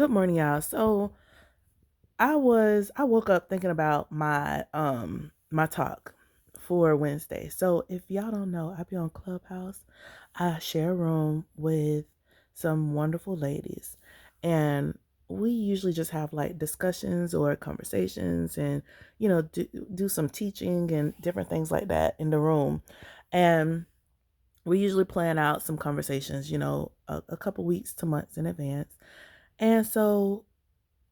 Good morning, y'all. I woke up thinking about my talk for Wednesday. So if y'all don't know, I be on Clubhouse. I share a room with some wonderful ladies, and we usually just have like discussions or conversations, and do some teaching and different things like that in the room. And we usually plan out some conversations, a couple weeks to months in advance. And so,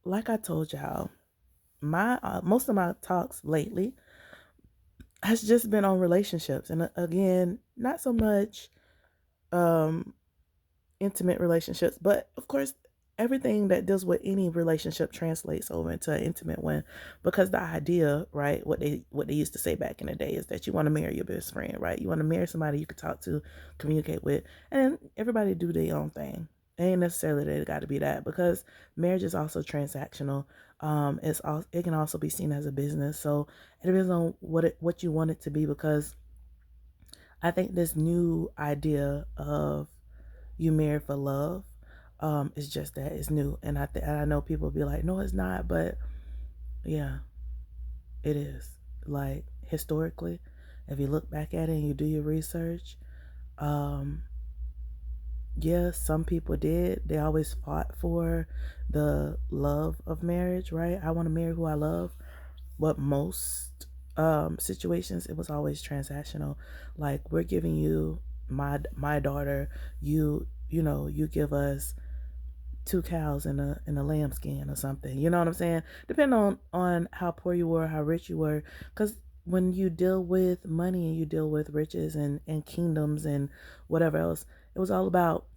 like I told y'all, my most of my talks lately has just been on relationships, and again, not so much um intimate relationships, but of course, everything that deals with any relationship translates over into an intimate one, because the idea, right, what they used to say back in the day is that you want to marry your best friend, right? You want to marry somebody you could talk to, communicate with, and everybody do their own thing. It ain't necessarily that it got to be that, because marriage is also transactional. It can also be seen as a business, so it depends on what you want it to be. Because I think this new idea of you marry for love, it's just that it's new. And I know people be like, no, it's not, but yeah, it is. Like, historically, if you look back at it and you do your research, um, yeah, some people did. They always fought for the love of marriage, right? I want to marry who I love. But most situations, it was always transactional. Like, we're giving you my daughter, you give us two cows and a lambskin or something. You know what I'm saying? Depending on how poor you were, how rich you were. Because when you deal with money and you deal with riches and kingdoms and whatever else, it was all about,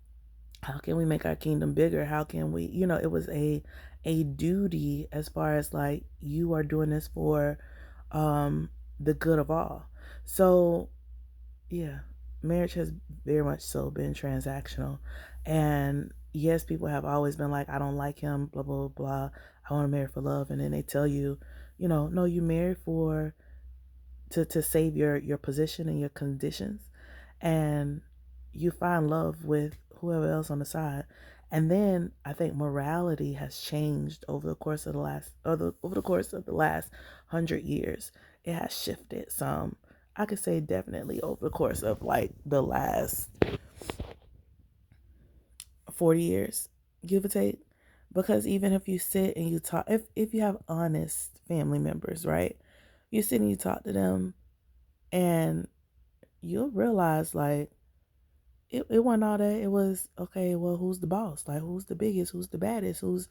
how can we make our kingdom bigger? How can we, it was a duty, as far as like, you are doing this for um the good of all. So yeah, marriage has very much so been transactional. And yes, people have always been like, I don't like him, blah, blah, blah. I want to marry for love. And then they tell you, no, you marry for to save your position and your conditions. And you find love with whoever else on the side. And then I think morality has changed over the course of the last 100 years. It has shifted some. I could say definitely over the course of like the last 40 years, give or take. Because even if you sit and you talk, if you have honest family members, right? You sit and you talk to them, and you'll realize, like, it wasn't all that. It was, okay, well, who's the boss? Like, who's the biggest? Who's the baddest? Who's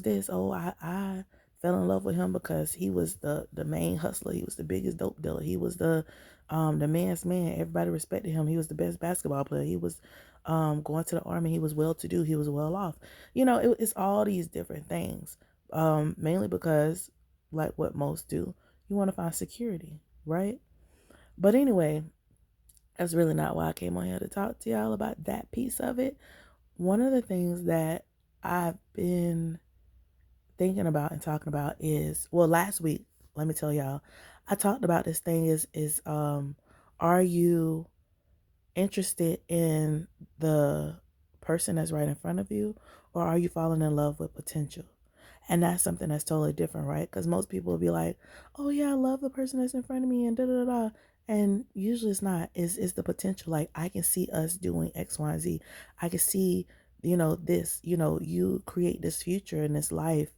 this? Oh, I fell in love with him because he was the main hustler. He was the biggest dope dealer. He was the man's man. Everybody respected him. He was the best basketball player. He was going to the army. He was well to do. He was well off. It's all these different things. Mainly because, like what most do, you want to find security, right? But anyway, that's really not why I came on here to talk to y'all about that piece of it. One of the things that I've been thinking about and talking about is, well, last week, let me tell y'all, I talked about this thing is are you interested in the person that's right in front of you, or are you falling in love with potential? And that's something that's totally different, right? Because most people will be like, oh yeah, I love the person that's in front of me and da da da. And usually it's not. It's the potential. Like, I can see us doing X, Y, and Z. I can see, this, you create this future in this life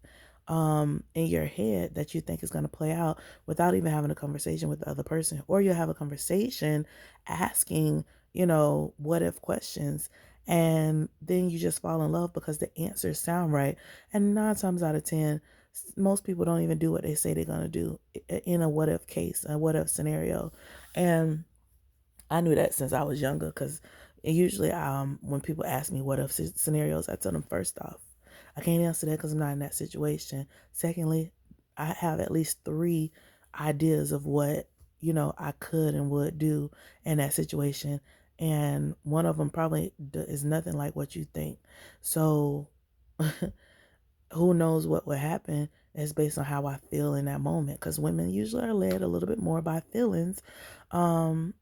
in your head that you think is going to play out without even having a conversation with the other person. Or you'll have a conversation asking, what if questions, and then you just fall in love because the answers sound right. And 9 times out of 10, most people don't even do what they say they're going to do in a what if case, a what if scenario. And I knew that since I was younger, because usually when people ask me what if scenarios, I tell them, first off, I can't answer that because I'm not in that situation. Secondly, I have at least three ideas of what, I could and would do in that situation. And one of them probably is nothing like what you think. So who knows what would happen is based on how I feel in that moment. Because women usually are led a little bit more by feelings um,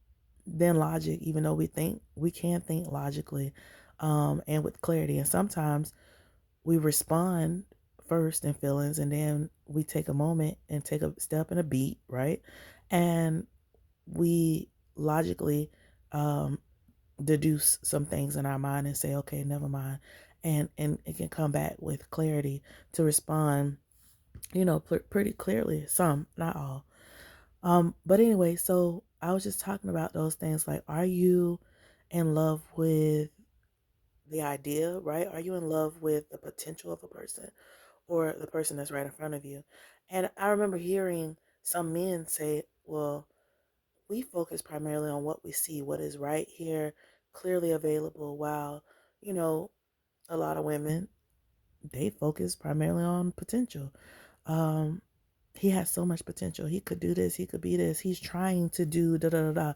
than logic, even though we can think logically and with clarity. And sometimes we respond first in feelings, and then we take a moment and take a step and a beat, right? And we logically um, deduce some things in our mind and say, okay, never mind. And it can come back with clarity to respond, pretty clearly. Some, not all. But anyway, so I was just talking about those things like, are you in love with the idea, right? Are you in love with the potential of a person or the person that's right in front of you? And I remember hearing some men say, well, we focus primarily on what we see, what is right here, clearly available, while, you know, a lot of women, they focus primarily on potential. Um, he has so much potential. He could do this. He could be this. He's trying to do da da da da.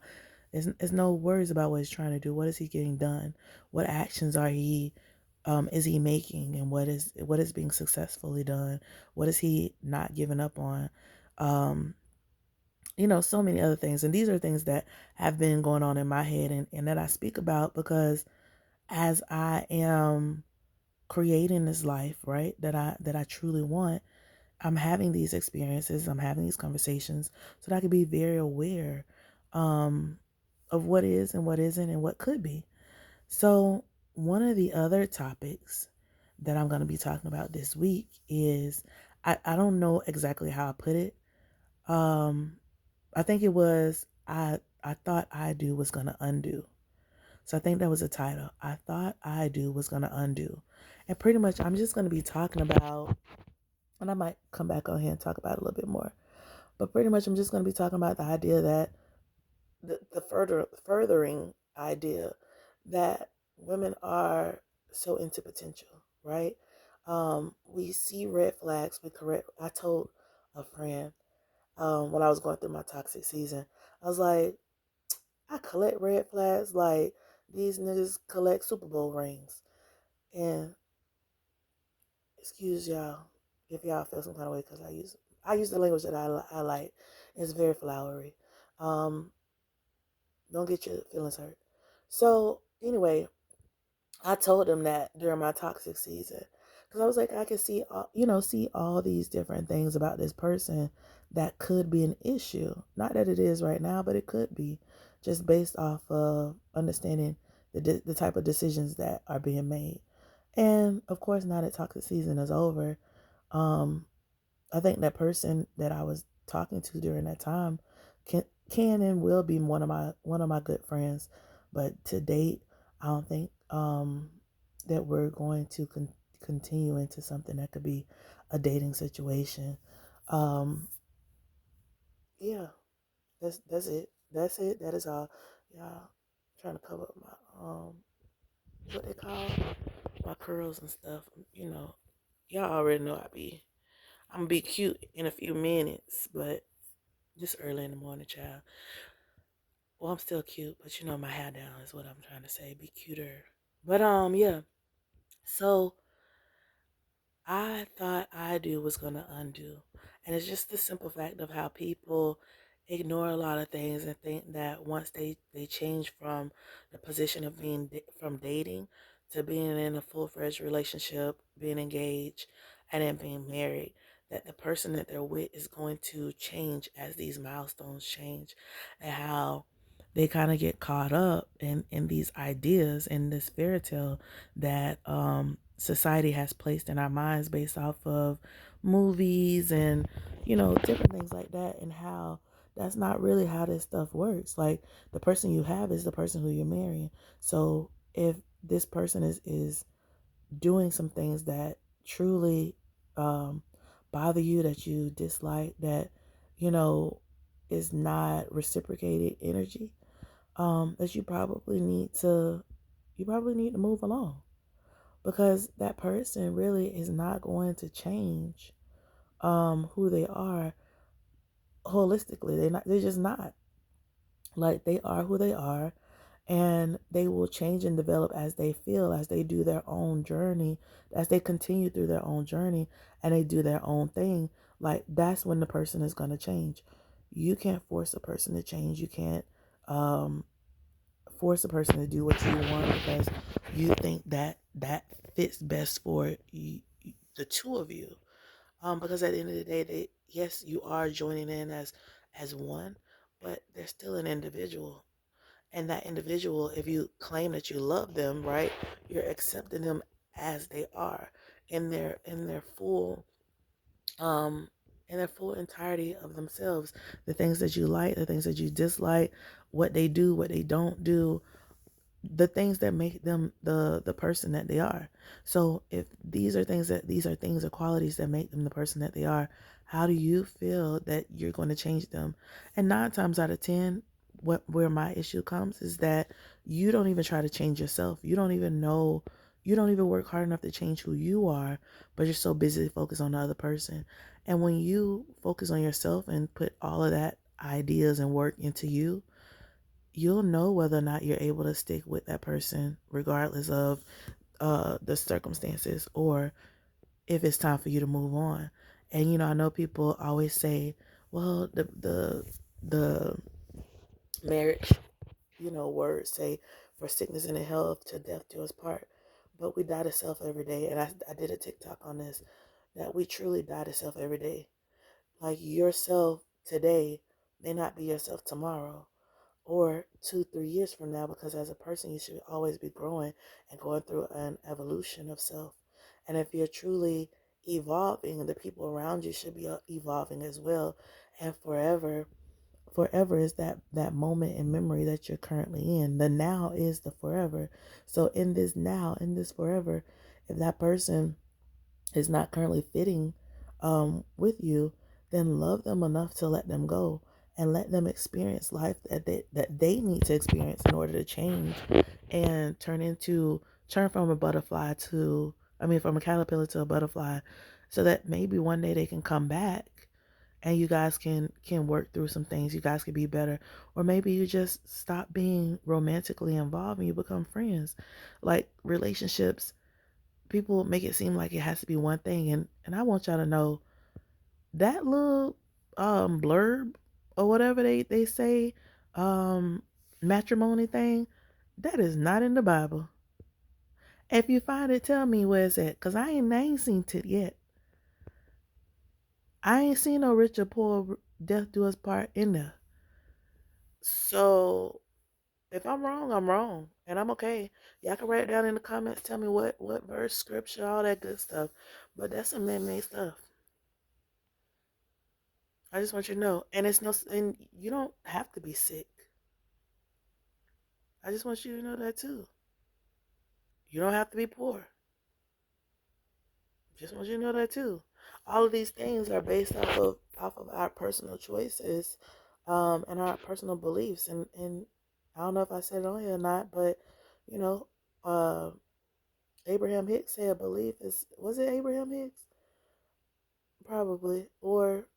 There's no worries about what he's trying to do. What is he getting done? What actions is he making, and what is being successfully done? What is he not giving up on? Um, so many other things. And these are things that have been going on in my head, and that I speak about because as I am creating this life, right, that I truly want, I'm having these experiences, I'm having these conversations so that I can be very aware um, of what is and what isn't and what could be. So, one of the other topics that I'm going to be talking about this week is I don't know exactly how I put it. Um, I think it was I thought I do was going to undo. So I think that was a title. I thought I do was going to undo. And pretty much I'm just going to be talking about, and I might come back on here and talk about it a little bit more. But pretty much, I'm just going to be talking about the idea that the furthering idea that women are so into potential, right? We see red flags. We correct. I told a friend when I was going through my toxic season, I was like, I collect red flags like these niggas collect Super Bowl rings. And excuse y'all if y'all feel some kind of way because I use the language that I like. It's very flowery. Um, don't get your feelings hurt. So anyway, I told them that during my toxic season because I was like, I can see all these different things about this person that could be an issue. Not that it is right now, but it could be, just based off of understanding the type of decisions that are being made. And of course, now that toxic season is over, um, I think that person that I was talking to during that time can and will be one of my good friends. But to date, I don't think that we're going to continue into something that could be a dating situation. Um, yeah, that's it. That's it. That is all. Yeah, I'm trying to cover up my what they call my curls and stuff. Y'all already know I'm gonna be cute in a few minutes, but just early in the morning, child. Well, I'm still cute, but my hair down is what I'm trying to say. Be cuter. But yeah. So I thought I do was gonna undo. And it's just the simple fact of how people ignore a lot of things and think that once they change from the position of being from dating to being in a full-fledged relationship, being engaged, and then being married, that the person that they're with is going to change as these milestones change, and how they kind of get caught up in these ideas in this fairy tale that society has placed in our minds based off of movies and different things like that, and how that's not really how this stuff works. Like, the person you have is the person who you're marrying. So if this person is doing some things that truly um, bother you, that you dislike, that you know is not reciprocated energy, that you probably need to move along, because that person really is not going to change who they are holistically. They're just not. Like, they are who they are, and they will change and develop as they feel, as they do their own journey, as they continue through their own journey and they do their own thing. Like, that's when the person is going to change. You can't force a person to change. You can't um force a person to do what you want because you think that fits best for the two of you. Because at the end of the day, yes, you are joining in as one, but they're still an individual. And that individual, if you claim that you love them, right, you're accepting them as they are in their full um in their full entirety of themselves. The things that you like, the things that you dislike, what they do, what they don't do, the things that make them the person that they are. So if these are things or qualities that make them the person that they are, how do you feel that you're going to change them? And 9 times out of 10, what where my issue comes is that you don't even try to change yourself. You don't even know, you don't even work hard enough to change who you are, but you're so busy to focus on the other person. And when you focus on yourself and put all of that ideas and work into you, you'll know whether or not you're able to stick with that person regardless of the circumstances, or if it's time for you to move on. And I know people always say, well, the marriage, words say, for sickness and in health to death do us part. But we die to self every day. And I did a TikTok on this, that we truly die to self every day. Like, yourself today may not be yourself tomorrow or 2, 3 years from now, because as a person, you should always be growing and going through an evolution of self. And if you're truly evolving, the people around you should be evolving as well. And forever is that moment in memory that you're currently in. The now is the forever. So in this now, in this forever, if that person is not currently fitting with you, then love them enough to let them go and let them experience life that they need to experience in order to change and turn from a butterfly to, I mean, from a caterpillar to a butterfly, so that maybe one day they can come back and you guys can work through some things. You guys can be better. Or maybe you just stop being romantically involved and you become friends. Like, relationships, people make it seem like it has to be one thing, and I want y'all to know that little blurb or whatever they say, um matrimony thing, that is not in the Bible. If you find it, tell me where it's at, because I ain't seen it yet. I ain't seen no rich or poor, death do us part in there. So if I'm wrong, I'm wrong, and I'm okay. Y'all can write it down in the comments. Tell me what verse, scripture, all that good stuff. But that's some man-made stuff. I just want you to know, and and you don't have to be sick. I just want you to know that too. You don't have to be poor. Just want you to know that too. All of these things are based off of our personal choices, and our personal beliefs. And I don't know if I said it on here or not, but you know, uh, Abraham Hicks said belief is, was it Abraham Hicks? Probably. Or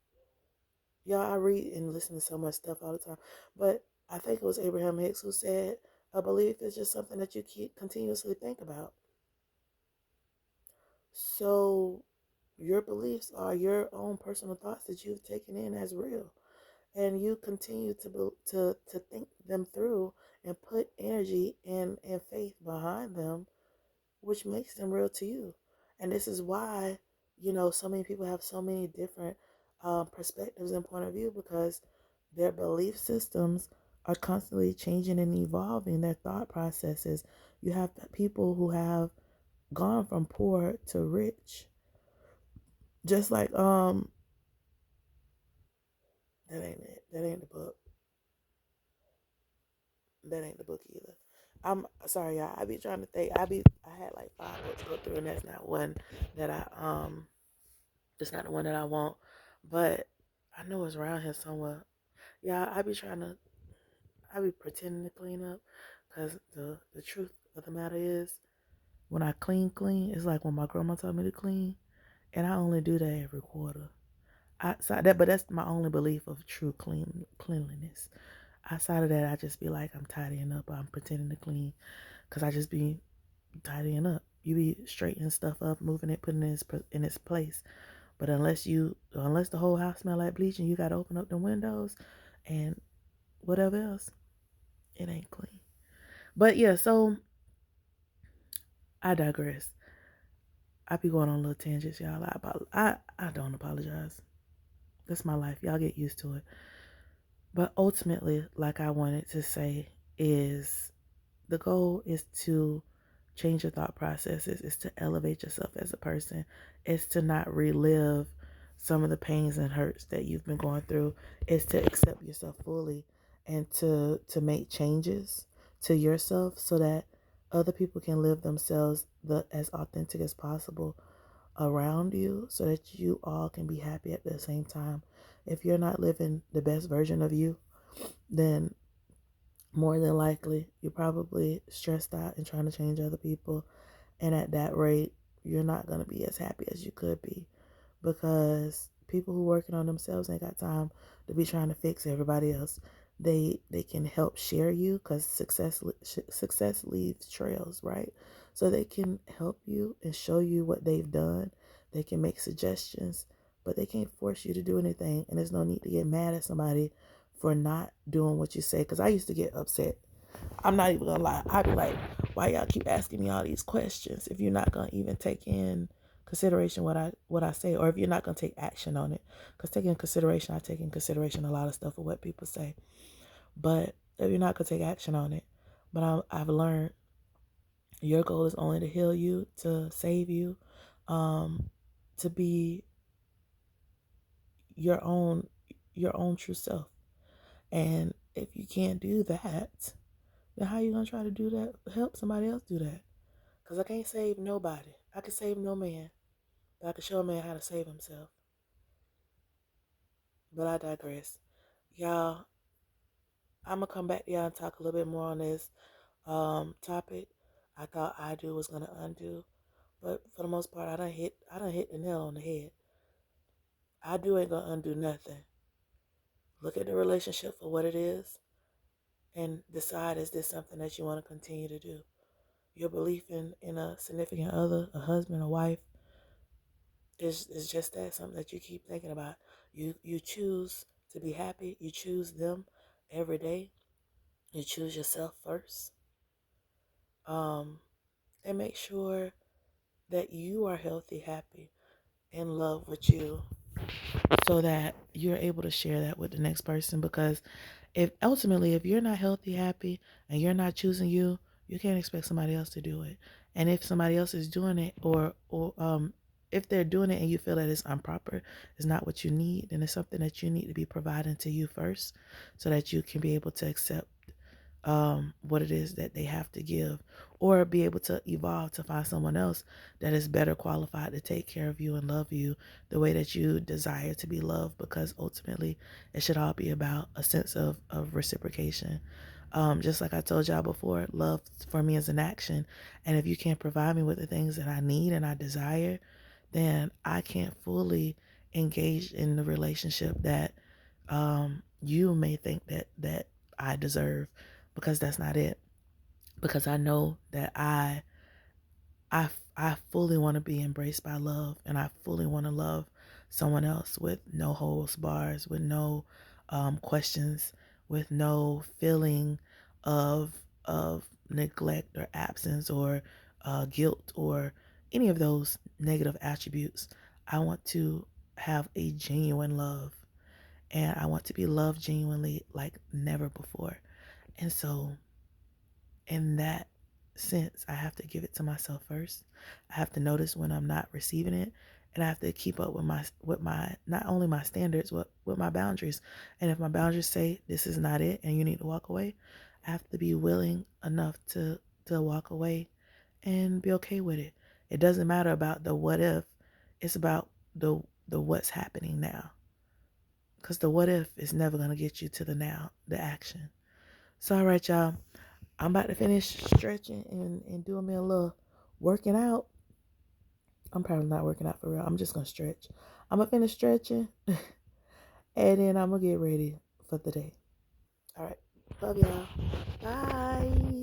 y'all, I read and listen to so much stuff all the time, but I think it was Abraham Hicks who said a belief is just something that you keep continuously think about. So your beliefs are your own personal thoughts that you've taken in as real, and you continue to think them through and put energy and faith behind them, which makes them real to you. And this is why, so many people have so many different perspectives and point of view, because their belief systems are constantly changing and evolving, their thought processes. You have people who have gone from poor to rich, just like that ain't it. That ain't the book. That ain't the book either. I'm sorry, y'all. I be trying to think. I had like 5 books to go through, and that's not one that it's not the one that I want. But I know it's around here somewhere. Yeah, I be pretending to clean up, cause the truth of the matter is, when I clean, it's like when my grandma told me to clean, and I only do that every quarter. But that's my only belief of true cleanliness. Outside of that, I just be like, I'm tidying up. I'm pretending to clean, cause I just be tidying up. You be straightening stuff up, moving it, putting it in its place. But unless the whole house smell like bleach and you gotta open up the windows and whatever else, it ain't clean. But yeah, so I digress. I be going on little tangents, y'all. I don't apologize. That's my life. Y'all get used to it. But ultimately, like I wanted to say, is the goal is to change your thought processes, is to elevate yourself as a person, is to not relive some of the pains and hurts that you've been going through, is to accept yourself fully and to make changes to yourself so that other people can live themselves as authentic as possible around you so that you all can be happy at the same time. If you're not living the best version of you, then more than likely you're probably stressed out and trying to change other people. And at that rate, you're not going to be as happy as you could be because people who working on themselves ain't got time to be trying to fix everybody else. They can help share you because success leaves trails, right? So they can help you and show you what they've done. They can make suggestions, but they can't force you to do anything. And there's no need to get mad at somebody for not doing what you say. Because I used to get upset. I'm not even gonna lie. I'd be like, why y'all keep asking me all these questions if you're not gonna even take in consideration what I say, or if you're not gonna take action on it? Because taking consideration, I take in consideration a lot of stuff of what people say. But if you're not gonna take action on it, but I've learned your goal is only to heal you, to save you, to be your own your own true self. And if you can't do that, then how you gonna try to do that? Help somebody else do that? Because I can't save nobody. I can save no man, but I can show a man how to save himself. But I digress. Y'all, I'm going to come back to y'all and talk a little bit more on this topic. I thought I do was going to undo. But for the most part, I done hit the nail on the head. I do ain't going to undo nothing. Look at the relationship for what it is and decide, is this something that you want to continue to do? Your belief in a significant other, a husband, a wife, is just that, something that you keep thinking about. You choose to be happy. You choose them every day. You choose yourself first. Um, and make sure that you are healthy, happy, in love with you, so that you're able to share that with the next person. Because if you're not healthy, happy, and you're not choosing you, you can't expect somebody else to do it. And if somebody else is doing it, or if they're doing it and you feel that it's improper, it's not what you need, then it's something that you need to be providing to you first, so that you can be able to accept what it is that they have to give, or be able to evolve to find someone else that is better qualified to take care of you and love you the way that you desire to be loved. Because ultimately, it should all be about a sense of reciprocation. Just like I told y'all before, love for me is an action. And if you can't provide me with the things that I need and I desire, then I can't fully engage in the relationship that you may think that I deserve, because that's not it. Because I know that I I fully want to be embraced by love, and I fully want to love someone else with no holds bars, with no questions, with no feeling of neglect or absence or guilt or any of those negative attributes. I want to have a genuine love, and I want to be loved genuinely like never before. And so in that sense, I have to give it to myself first. I have to notice when I'm not receiving it, and I have to keep up with my not only my standards, but with my boundaries. And if my boundaries say this is not it and you need to walk away, I have to be willing enough to walk away and be okay with it. It doesn't matter about the what if, it's about the what's happening now. Because the what if is never going to get you to the now, the action. So, all right, y'all. I'm about to finish stretching and doing me a little working out. I'm probably not working out for real. I'm just going to stretch. I'm going to finish stretching and then I'm going to get ready for the day. All right. Love y'all. Bye.